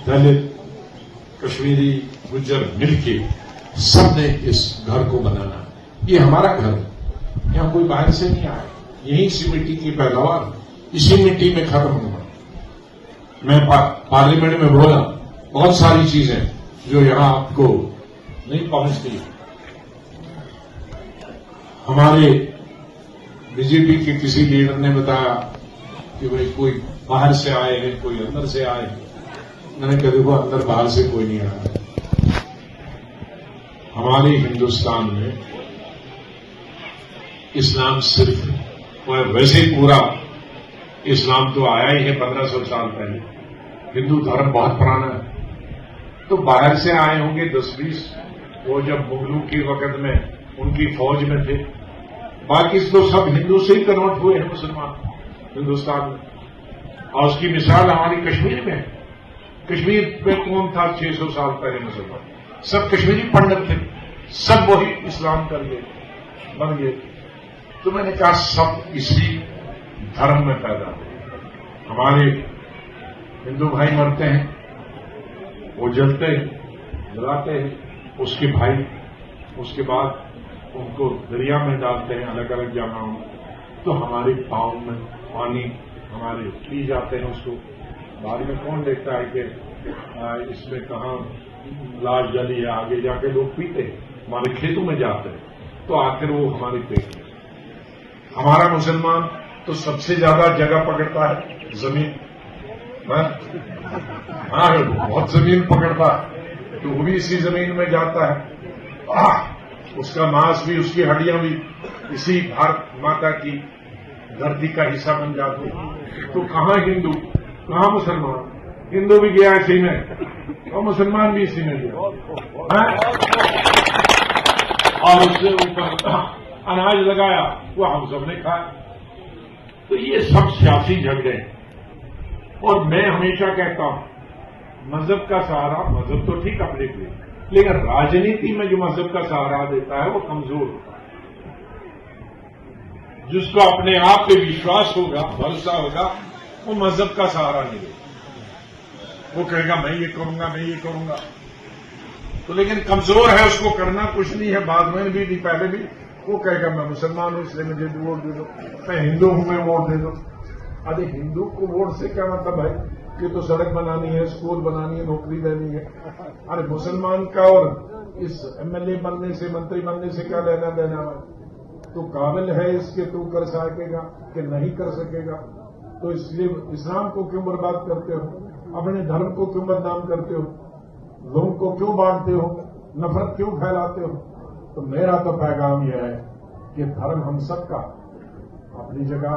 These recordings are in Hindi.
दलित, कश्मीरी, गुज्जर मिलके सबने इस घर को बनाना। ये हमारा घर है, यहाँ कोई बाहर से नहीं आया, यही इसी मिट्टी की पैदावार, इसी मिट्टी में खत्म हुआ। मैं पार्लियामेंट में बोला बहुत सारी चीजें जो यहां आपको नहीं पहुंचती। हमारे बीजेपी के किसी लीडर ने बताया कि भाई कोई बाहर से आए हैं, कोई अंदर से आए हैं। मैंने कहा देखो, अंदर बाहर से कोई नहीं आया। हमारे हिंदुस्तान में इस्लाम सिर्फ वैसे पूरा इस्लाम तो आया ही है 1500 साल पहले। हिंदू धर्म बहुत पुराना है। तो बाहर से आए होंगे 10-20, वो जब मुगलों के वक्त में उनकी फौज में थे। बाकी तो सब हिंदू से ही कन्वर्ट हुए हैं मुसलमान हिंदुस्तान में। और उसकी मिसाल हमारी कश्मीर में है। कश्मीर में कौन था 600 साल पहले मुसलमान? सब कश्मीरी पंडित थे, सब वही इस्लाम कर गए, बन गए। तो मैंने कहा सब इसी धर्म में पैदा हुए। हमारे हिंदू भाई मरते हैं, वो जलते हैं, जलाते हैं, उसके भाई उसके बाद उनको दरिया में डालते हैं अलग अलग जगहों में। तो हमारे पाँव में पानी हमारे पी जाते हैं उसको। बाद में कौन देखता है कि इसमें कहाँ लाश जली है, आगे जाके लोग पीते हैं, हमारे खेतों में जाते हैं, तो आखिर वो हमारे पेट में। हमारा मुसलमान तो सबसे ज्यादा जगह पकड़ता है जमीन, हाँ बहुत जमीन पकड़ता है, तो वो भी इसी जमीन में जाता है। उसका मांस भी, उसकी हड्डियां भी इसी भारत माता की धरती का हिस्सा बन जाती है। तो कहाँ हिंदू, कहाँ मुसलमान? हिंदू भी गया इसी में और मुसलमान भी इसी में गया, और उससे ऊपर अनाज लगाया, वो हम सबने खाया। तो ये सब सियासी झगड़े हैं। और मैं हमेशा कहता हूं मजहब का सहारा, मजहब तो ठीक अपने लिए, लेकिन राजनीति में जो मजहब का सहारा देता है वो कमजोर होता है। जिसको अपने आप पे विश्वास होगा, भरोसा होगा, वो मजहब का सहारा नहीं देगा। वो कहेगा मैं ये करूंगा, मैं ये करूंगा। तो लेकिन कमजोर है, उसको करना कुछ नहीं है, बाद में भी नहीं, पहले भी वो कहेगा मैं मुसलमान हूं इसलिए मुझे वोट दे दो, मैं हिंदू हूं मैं वोट दे दो। अरे हिंदू को वोट से क्या मतलब है? कि तो सड़क बनानी है, स्कूल बनानी है, नौकरी देनी है। अरे मुसलमान का और इस एमएलए बनने से, मंत्री बनने से क्या लेना देना है? तो काबिल है इसके, तू कर सकेगा कि नहीं कर सकेगा? तो इसलिए इस्लाम को क्यों बर्बाद करते हो? अपने धर्म को क्यों बदनाम करते हो? लोगों को क्यों बांटते हो? नफरत क्यों फैलाते हो? तो मेरा तो पैगाम यह है कि धर्म हम सबका अपनी जगह।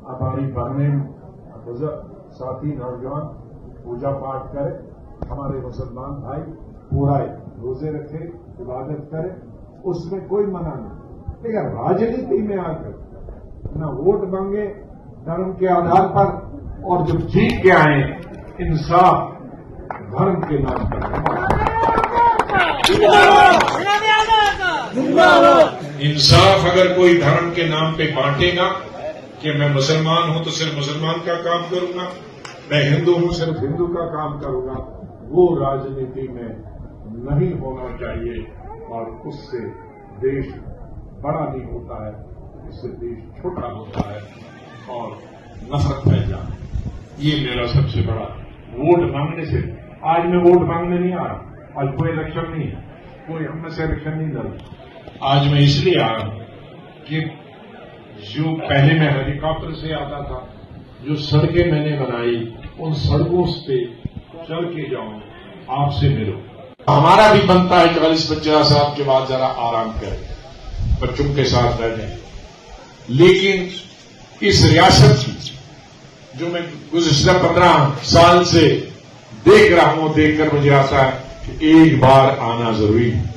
हमारी बहनें, बुजुर्ग, साथी, नौजवान पूजा पाठ करें, हमारे मुसलमान भाई पूरा रोजे रखें, इबादत करें, उसमें कोई मना नहीं। लेकिन राजनीति में आकर न वोट मांगे धर्म के आधार पर, और जब जीत के आए इंसाफ धर्म के नाम पर। इंसाफ अगर कोई धर्म के नाम पे बांटेगा कि मैं मुसलमान हूं तो सिर्फ मुसलमान का काम करूंगा, मैं हिंदू हूं सिर्फ हिंदू का काम करूंगा, वो राजनीति में नहीं होना चाहिए। और उससे देश बड़ा नहीं होता है, इससे देश छोटा होता है और नफरत फैल जाती है। ये मेरा सबसे बड़ा वोट मांगने से। आज मैं वोट मांगने नहीं आ रहा, आज कोई इलेक्शन नहीं है, कोई हम में से इलेक्शन नहीं लड़। आज मैं इसलिए आ रहा हूं कि जो पहले मैं हेलीकॉप्टर से आता था, जो सड़कें मैंने बनाई, उन सड़कों पे चल के जाऊं, आपसे मिलो। हमारा भी बनता है 40-50 साल के बाद जरा आराम करें, बच्चों के साथ रहने। लेकिन इस रियासत की जो मैं गुज़िश्ता 15 साल से देख रहा हूं, देखकर मुझे आता है कि एक बार आना जरूरी है।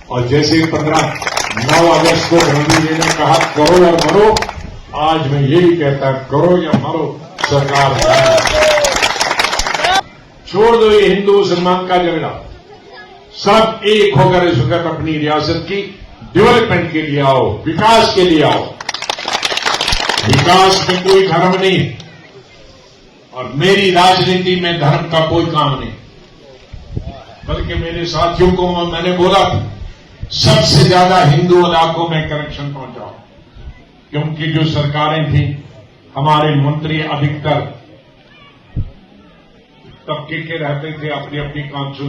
और जैसे 9 अगस्त को गांधी जी ने कहा करो या मरो, आज मैं यही कहता करो या मरो, सरकार छोड़ दो ये हिंदू मुसलमान का झगड़ा। सब एक होकर इस वक्त अपनी रियासत की डेवलपमेंट के लिए आओ, विकास के लिए आओ। विकास में कोई धर्म नहीं है और मेरी राजनीति में धर्म का कोई काम नहीं, बल्कि मेरे साथियों को मैंने बोला सबसे ज्यादा हिंदू इलाकों में कनेक्शन पहुंचाओ, क्योंकि जो सरकारें थी हमारे मंत्री अधिकतर तबके के रहते थे, अपनी अपनी काउंसिल